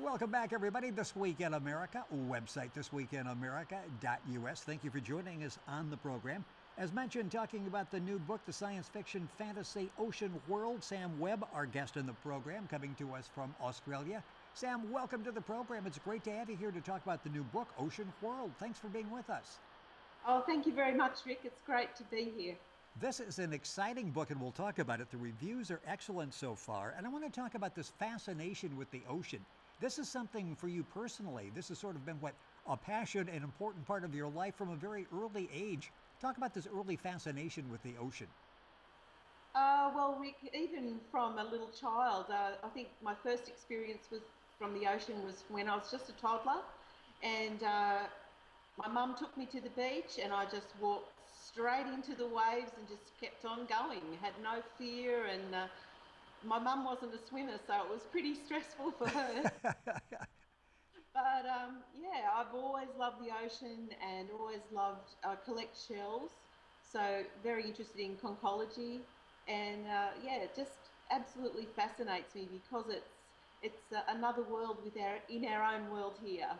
Welcome back, everybody. This Week in America, website thisweekinamerica.us. Thank you for joining us on the program. As mentioned, talking about the new book, the science fiction fantasy Ocean World. Sam Webb, our guest in the program, coming to us from Australia. Sam, welcome to the program. It's great to have you here to talk about the new book, Ocean World. Thanks for being with us. Oh, thank you very much, Rick. It's great to be here. This is an exciting book, and we'll talk about it. The reviews are excellent so far, and I want to talk about this fascination with the ocean. This is something for you personally. This has sort of been a passion and important part of your life from a very early age. Talk about this early fascination with the ocean. Well, Rick, even from a little child, I think my first experience from the ocean was when I was just a toddler, and my mum took me to the beach, and I just walked straight into the waves and just kept on going. Had no fear, and my mum wasn't a swimmer, so it was pretty stressful for her. But yeah, I've always loved the ocean and always loved collect shells. So very interested in conchology, and yeah, it just absolutely fascinates me because it's another world in our own world here.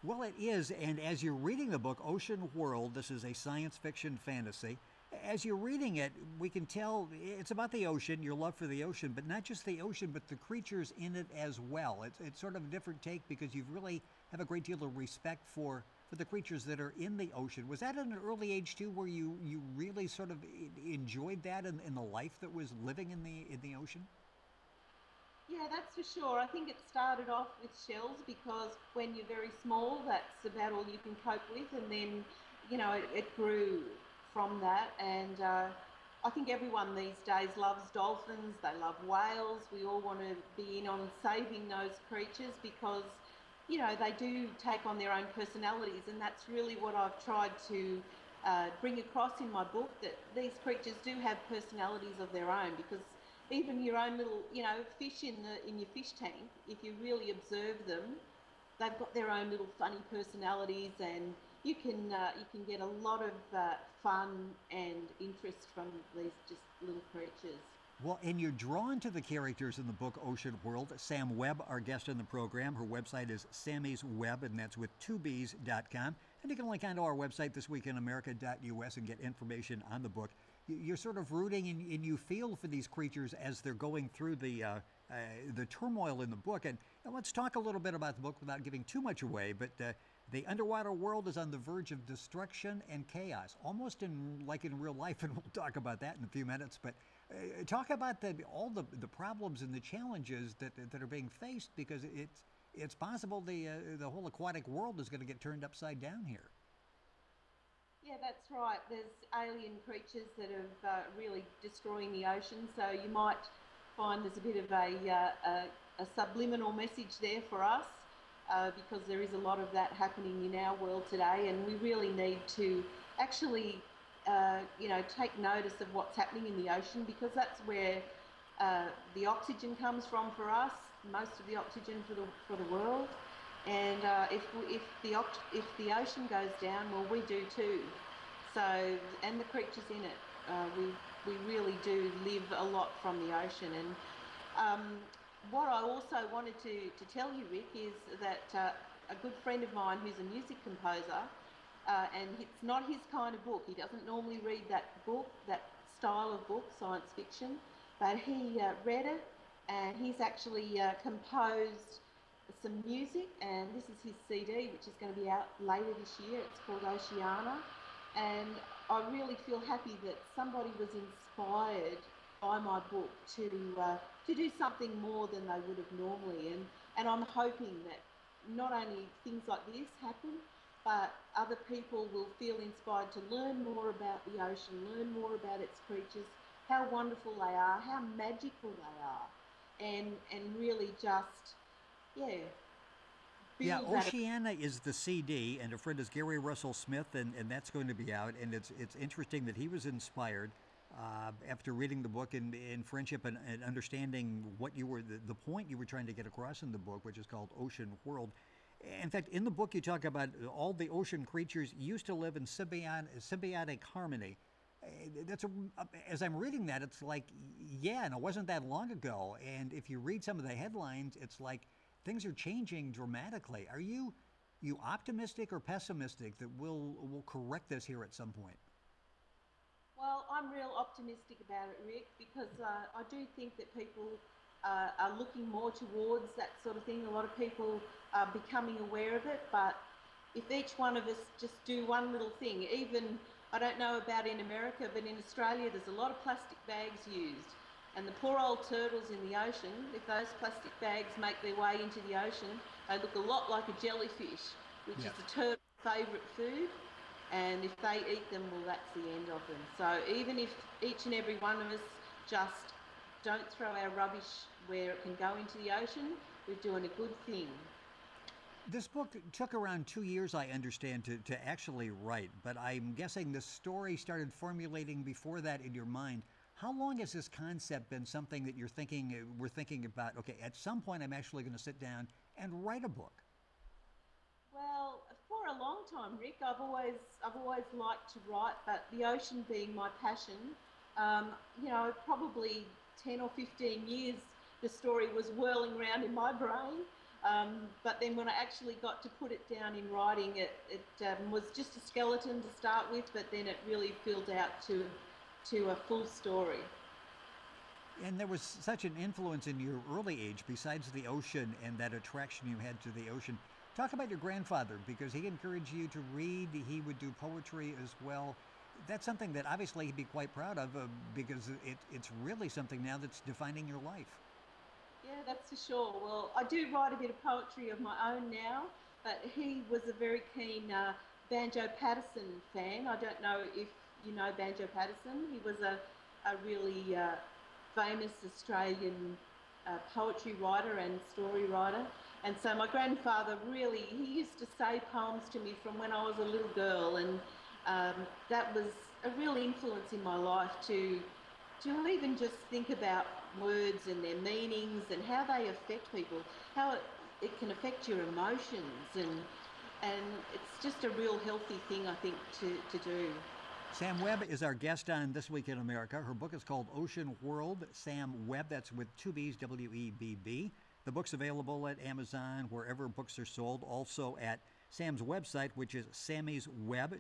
Well, it is, and as you're reading the book, Ocean World, this is a science fiction fantasy. As you're reading it, we can tell it's about the ocean, your love for the ocean, but not just the ocean, but the creatures in it as well. It's sort of a different take because you really have a great deal of respect for the creatures that are in the ocean. Was that at an early age, too, where you really sort of enjoyed that in the life that was living in the ocean? Yeah, that's for sure. I think it started off with shells because when you're very small, that's about all you can cope with, and then, it grew from that. And I think everyone these days loves dolphins. They love whales. We all want to be in on saving those creatures because, they do take on their own personalities, and that's really what I've tried to bring across in my book. That these creatures do have personalities of their own because even your own little, fish in your fish tank, if you really observe them, they've got their own little funny personalities, and you can get a lot of fun and interest from these just little creatures. Well, and you're drawn to the characters in the book Ocean World. Sam Webb, our guest in the program, her website is Sammy's Web, and that's with 2b's.com. And you can link onto our website, thisweekinamerica.us, and get information on the book. You're sort of rooting and you feel for these creatures as they're going through the turmoil in the book. And let's talk a little bit about the book without giving too much away. But the underwater world is on the verge of destruction and chaos, almost like in real life, and we'll talk about that in a few minutes. But talk about all the problems and the challenges that are being faced, because it's possible the whole aquatic world is going to get turned upside down here. Yeah, that's right. There's alien creatures that are really destroying the ocean, so you might find there's a bit of a subliminal message there for us, because there is a lot of that happening in our world today, and we really need to actually, take notice of what's happening in the ocean, because that's where the oxygen comes from for us, most of the oxygen for the world. And if the ocean goes down, well, we do too. So, and the creatures in it, we really do live a lot from the ocean. And what I also wanted to tell you, Rick, is that a good friend of mine who's a music composer, and it's not his kind of book. He doesn't normally read that book, that style of book, science fiction, but he read it, and he's actually composed some music, and this is his CD, which is going to be out later this year. It's called Oceana, and I really feel happy that somebody was inspired by my book to do something more than they would have normally, and I'm hoping that not only things like this happen, but other people will feel inspired to learn more about the ocean, learn more about its creatures, how wonderful they are, how magical they are, and really just, yeah, Yeah, build that. Oceana is the CD, and a friend is Gary Russell Smith, and that's going to be out. And it's interesting that he was inspired after reading the book in friendship and understanding what the point you were trying to get across in the book, which is called Ocean World. In fact, in the book, you talk about all the ocean creatures used to live in symbiotic harmony. As I'm reading that, it's like, yeah, and it wasn't that long ago. And if you read some of the headlines, it's like things are changing dramatically. Are you optimistic or pessimistic that we'll correct this here at some point? Well, I'm real optimistic about it, Rick, because I do think that people are looking more towards that sort of thing. A lot of people are becoming aware of it, but if each one of us just do one little thing, even, I don't know about in America, but in Australia there's a lot of plastic bags used. And the poor old turtles in the ocean, if those plastic bags make their way into the ocean, they look a lot like a jellyfish, which Yeah. is the turtle's favourite food. And if they eat them, well, that's the end of them. So even if each and every one of us just don't throw our rubbish where it can go into the ocean, we're doing a good thing. This book took around 2 years, I understand, to actually write, but I'm guessing the story started formulating before that in your mind. How long has this concept been something that we're thinking about, okay, at some point I'm actually going to sit down and write a book? Well, for a long time, Rick, I've always liked to write, but the ocean being my passion, probably 10 or 15 years, the story was whirling around in my brain. But then when I actually got to put it down in writing, it was just a skeleton to start with, but then it really filled out to a full story. And there was such an influence in your early age, besides the ocean and that attraction you had to the ocean. Talk about your grandfather, because he encouraged you to read. He would do poetry as well. That's something that obviously he'd be quite proud of, because it's really something now that's defining your life. Yeah, that's for sure. Well, I do write a bit of poetry of my own now, but he was a very keen Banjo Patterson fan. I don't know if you know Banjo Patterson. He was a really famous Australian poetry writer and story writer. And so my grandfather really, he used to say poems to me from when I was a little girl, and um, that was a real influence in my life to even just think about words and their meanings and how they affect people, how it can affect your emotions, and it's just a real healthy thing, I think, to do. Sam Webb is our guest on This Week in America. Her book is called Ocean World. Sam Webb, that's with two B's, Webb. The book's available at Amazon, wherever books are sold, also at Sam's website, which is Sammy's Webb,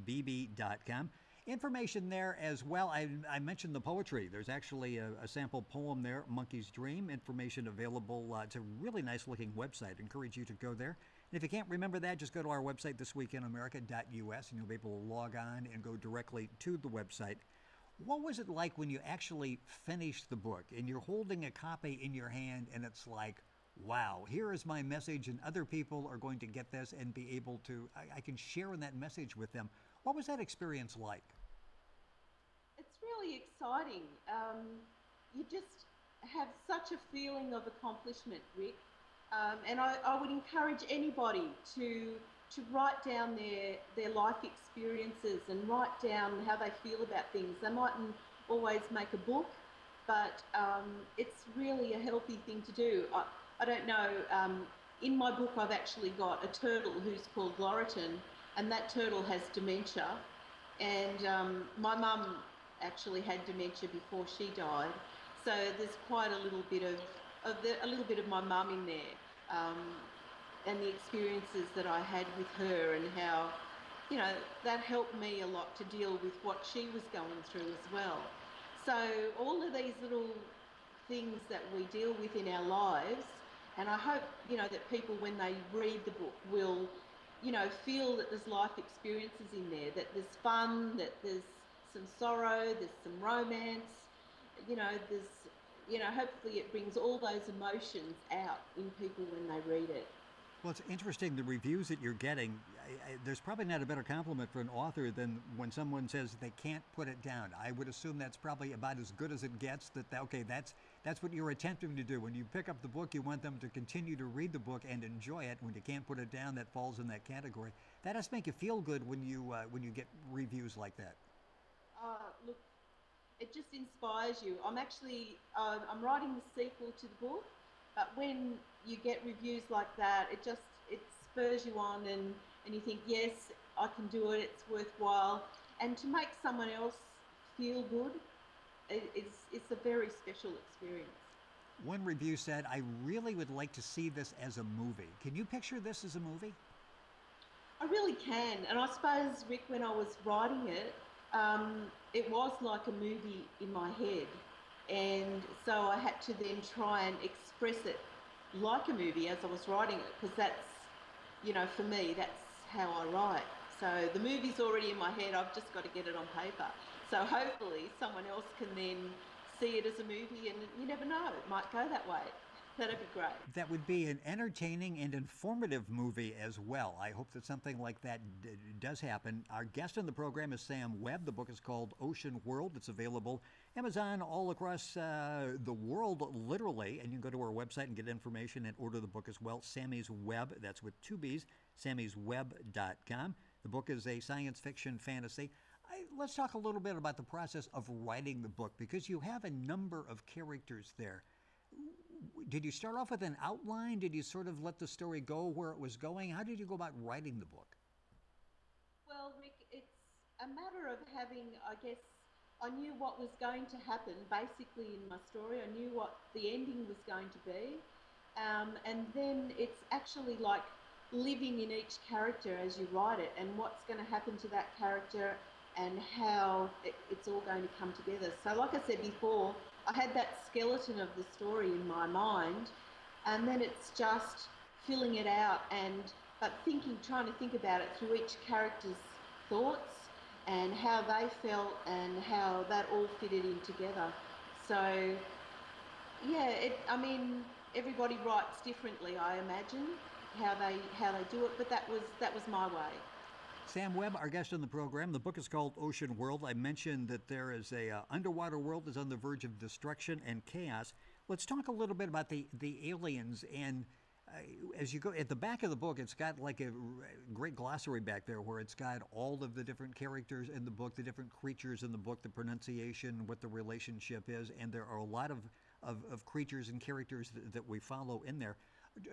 Webb.com. Information there as well. I mentioned the poetry. There's actually a sample poem there, Monkey's Dream. Information available. It's a really nice looking website. Encourage you to go there. And if you can't remember that, just go to our website, thisweekinamerica.us, and you'll be able to log on and go directly to the website. What was it like when you actually finished the book and you're holding a copy in your hand and it's like, wow, here is my message and other people are going to get this and be able to, I can share in that message with them. What was that experience like? It's really exciting. You just have such a feeling of accomplishment, Rick. And I would encourage anybody to write down their life experiences and write down how they feel about things. They mightn't always make a book, but it's really a healthy thing to do. I don't know. In my book, I've actually got a turtle who's called Loriton, and that turtle has dementia. And my mum actually had dementia before she died, so there's quite a little bit a little bit of my mum in there, um, and the experiences that I had with her, and how, that helped me a lot to deal with what she was going through as well. So all of these little things that we deal with in our lives, and I hope, that people, when they read the book, will, feel that there's life experiences in there, that there's fun, that there's some sorrow, there's some romance, there's, hopefully it brings all those emotions out in people when they read it. Well, it's interesting the reviews that you're getting. There's probably not a better compliment for an author than when someone says they can't put it down. I would assume that's probably about as good as it gets. Okay, that's what you're attempting to do. When you pick up the book, you want them to continue to read the book and enjoy it. When you can't put it down, that falls in that category. That has to make you feel good when you get reviews like that. Look, it just inspires you. I'm writing the sequel to the book, but when you get reviews like that, it spurs you on, and you think, yes, I can do it. It's worthwhile, and to make someone else feel good, it's a very special experience. One review said, I really would like to see this as a movie. Can you picture this as a movie? I really can, and I suppose, Rick, when I was writing it, it was like a movie in my head, and so I had to then try and express it like a movie as I was writing it, because that's, for me, that's how I write. So the movie's already in my head. I've just got to get it on paper. So hopefully someone else can then see it as a movie, and you never know, it might go that way. That'd be great. That would be an entertaining and informative movie as well. I hope that something like that does happen. Our guest on the program is Sam Webb. The book is called Ocean World. It's available Amazon all across the world, literally. And you can go to our website and get information and order the book as well. Sammy's Webb, that's with two B's, sammysweb.com. The book is a science fiction fantasy. Let's talk a little bit about the process of writing the book, because you have a number of characters there. Did you start off with an outline? Did you sort of let the story go where it was going? How did you go about writing the book? Well, Rick, it's a matter of having, I guess, I knew what was going to happen basically in my story. I knew what the ending was going to be. And then it's actually like living in each character as you write it, and what's going to happen to that character, and how it's all going to come together. So like I said before, I had that skeleton of the story in my mind, and then it's just filling it out but trying to think about it through each character's thoughts and how they felt and how that all fitted in together. So yeah, I mean, everybody writes differently, I imagine, how they do it, but that was my way. Sam Webb, our guest on the program. The book is called Ocean World. I mentioned that there is a underwater world that's on the verge of destruction and chaos. Let's talk a little bit about the aliens. And as you go at the back of the book, it's got like a great glossary back there where it's got all of the different characters in the book, the different creatures in the book, the pronunciation, what the relationship is, and there are a lot of creatures and characters that we follow in there.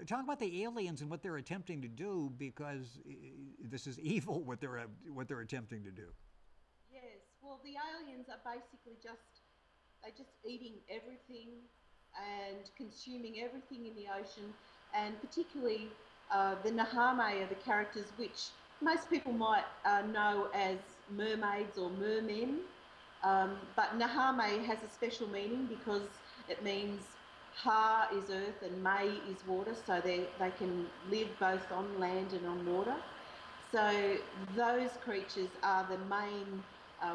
Talk about the aliens and what they're attempting to do, because this is evil what they're attempting to do. Yes, well, the aliens are basically they're just eating everything and consuming everything in the ocean, and particularly the Nahame are the characters which most people might know as mermaids or mermen, but Nahame has a special meaning because it means Ha is earth and May is water, so they can live both on land and on water. So those creatures are the main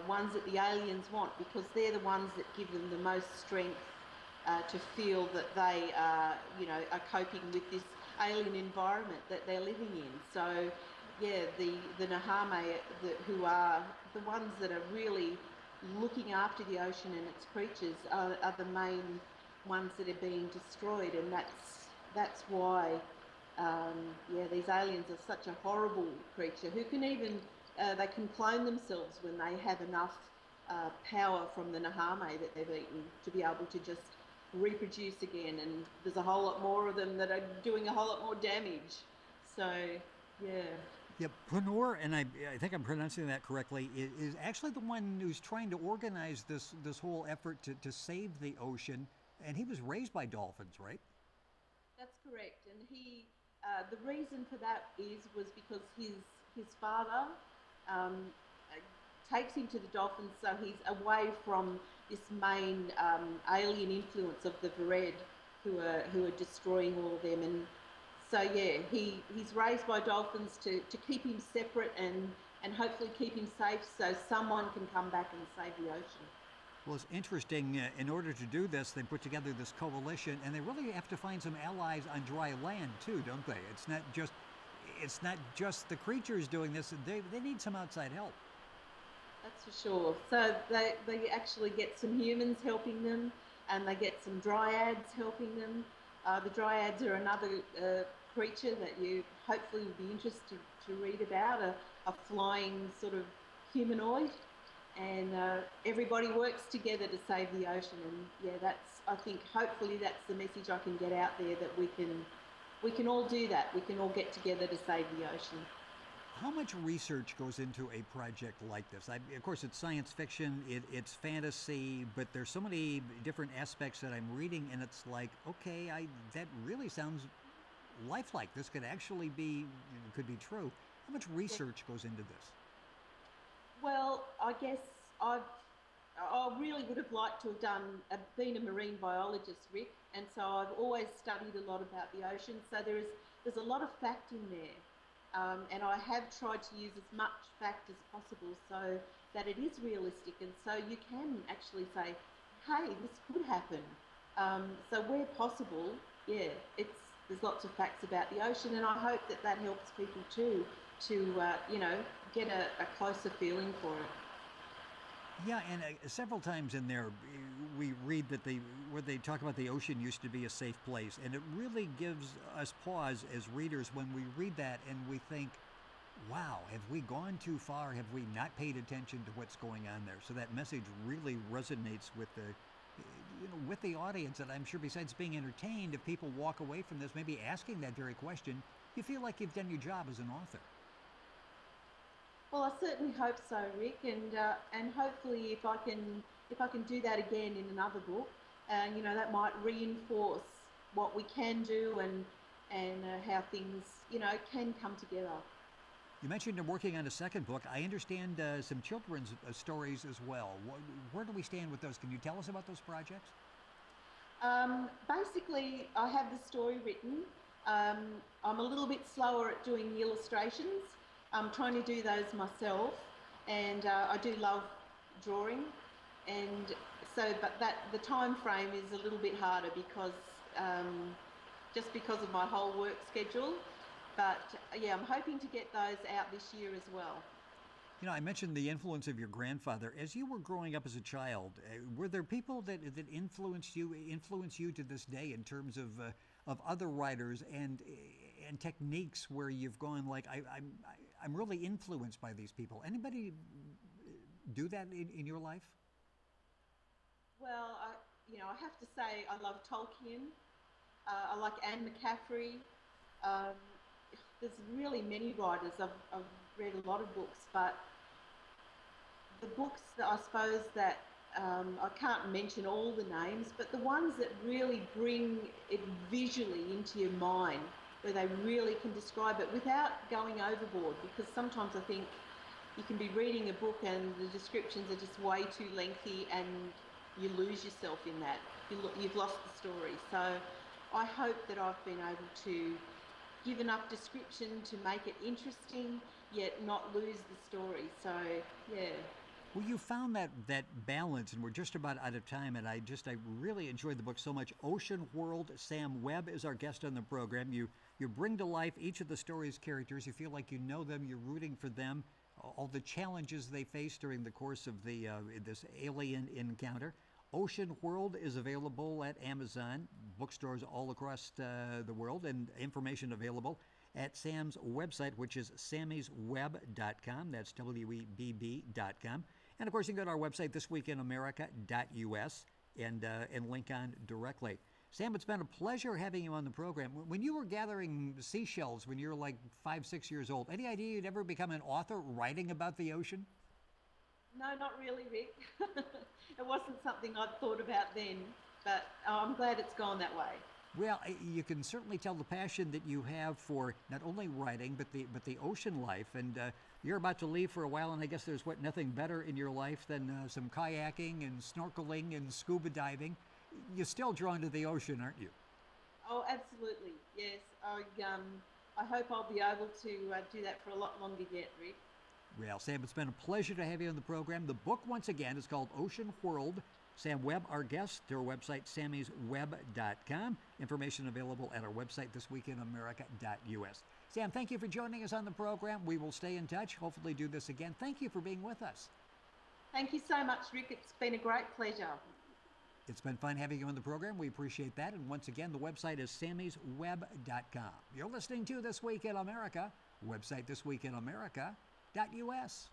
ones that the aliens want, because they're the ones that give them the most strength to feel that they are coping with this alien environment that they're living in. So yeah, the Nahame, who are the ones that are really looking after the ocean and its creatures, are the main ones that are being destroyed, and that's why these aliens are such a horrible creature who can even they can clone themselves when they have enough power from the Nahame that they've eaten to be able to just reproduce again, and there's a whole lot more of them that are doing a whole lot more damage. So yeah. Yeah, Penure, and I think I'm pronouncing that correctly, is actually the one who's trying to organize this whole effort to save the ocean. And he was raised by dolphins, right? That's correct. And the reason for that was because his father takes him to the dolphins, so he's away from this main alien influence of the Vered, who are destroying all of them. And so yeah, he's raised by dolphins to keep him separate and hopefully keep him safe, so someone can come back and save the ocean. Well, it's interesting. In order to do this, they put together this coalition, and they really have to find some allies on dry land too, don't they? It's not just the creatures doing this. They need some outside help. That's for sure. So they actually get some humans helping them, and they get some dryads helping them. The dryads are another creature that you hopefully will be interested to read about, a flying sort of humanoid. And everybody works together to save the ocean, and yeah, I think hopefully that's the message I can get out there, that we can all do that. We can all get together to save the ocean. How much research goes into a project like this? Of course, it's science fiction, it's fantasy, but there's so many different aspects that I'm reading, and it's like, okay, that really sounds lifelike. This could actually be, could be true. How much research goes into this? Well, I guess I really would have liked to have been a marine biologist, Rick, and so I've always studied a lot about the ocean. So there's a lot of fact in there, and I have tried to use as much fact as possible so that it is realistic, and so you can actually say, "Hey, this could happen." So where possible, yeah, there's lots of facts about the ocean, and I hope that helps people too to get a closer feeling for it. Yeah, and several times in there, we read that where they talk about the ocean used to be a safe place, and it really gives us pause as readers when we read that and we think, wow, have we gone too far? Have we not paid attention to what's going on there? So that message really resonates with with the audience, and I'm sure besides being entertained, if people walk away from this maybe asking that very question, you feel like you've done your job as an author. Well, I certainly hope so, Rick, and hopefully if I can do that again in another book, that might reinforce what we can do and how things can come together. You mentioned you're working on a second book. I understand some children's stories as well. Where do we stand with those? Can you tell us about those projects? Basically, I have the story written. Um, I'm a little bit slower at doing the illustrations. I'm trying to do those myself, and I do love drawing, and but the time frame is a little bit harder because just because of my whole work schedule. But yeah, I'm hoping to get those out this year as well. I mentioned the influence of your grandfather. As you were growing up as a child, were there people that influence you to this day in terms of other writers and techniques where you've gone like I'm really influenced by these people? Anybody do that in your life? Well, I have to say I love Tolkien. I like Anne McCaffrey. Um, there's really many writers. I've read a lot of books, but the books that I suppose that I can't mention all the names, but the ones that really bring it visually into your mind, where they really can describe it without going overboard, because sometimes I think you can be reading a book and the descriptions are just way too lengthy and you lose yourself in that. You've lost the story. So I hope that I've been able to give enough description to make it interesting, yet not lose the story. So, yeah. Well, you found that balance, and we're just about out of time, and I really enjoyed the book so much. Ocean World. Sam Webb is our guest on the program. You bring to life each of the story's characters. You feel like you know them. You're rooting for them. All the challenges they face during the course of this alien encounter. Ocean World is available at Amazon, bookstores all across the world, and information available at Sam's website, which is sammysweb.com. That's WEBB.com. And of course, you can go to our website, thisweekinamerica.us, and link on directly. Sam, it's been a pleasure having you on the program. When you were gathering seashells when you were like 5, 6 years old, any idea you'd ever become an author writing about the ocean? No, not really, Rick. It wasn't something I'd thought about then, but I'm glad it's gone that way. Well, you can certainly tell the passion that you have for not only writing but the ocean life, and you're about to leave for a while, and I guess there's nothing better in your life than some kayaking and snorkeling and scuba diving. You're still drawn to the ocean, aren't you? Oh, absolutely, yes. I hope I'll be able to do that for a lot longer yet, Rick. Well, Sam, it's been a pleasure to have you on the program. The book, once again, is called Ocean World. Sam Webb, our guest, to our website, sammysweb.com. Information available at our website, thisweekinamerica.us. Sam, thank you for joining us on the program. We will stay in touch, hopefully do this again. Thank you for being with us. Thank you so much, Rick. It's been a great pleasure. It's been fun having you on the program. We appreciate that. And once again, the website is sammysweb.com. You're listening to This Week in America, website thisweekinamerica.us.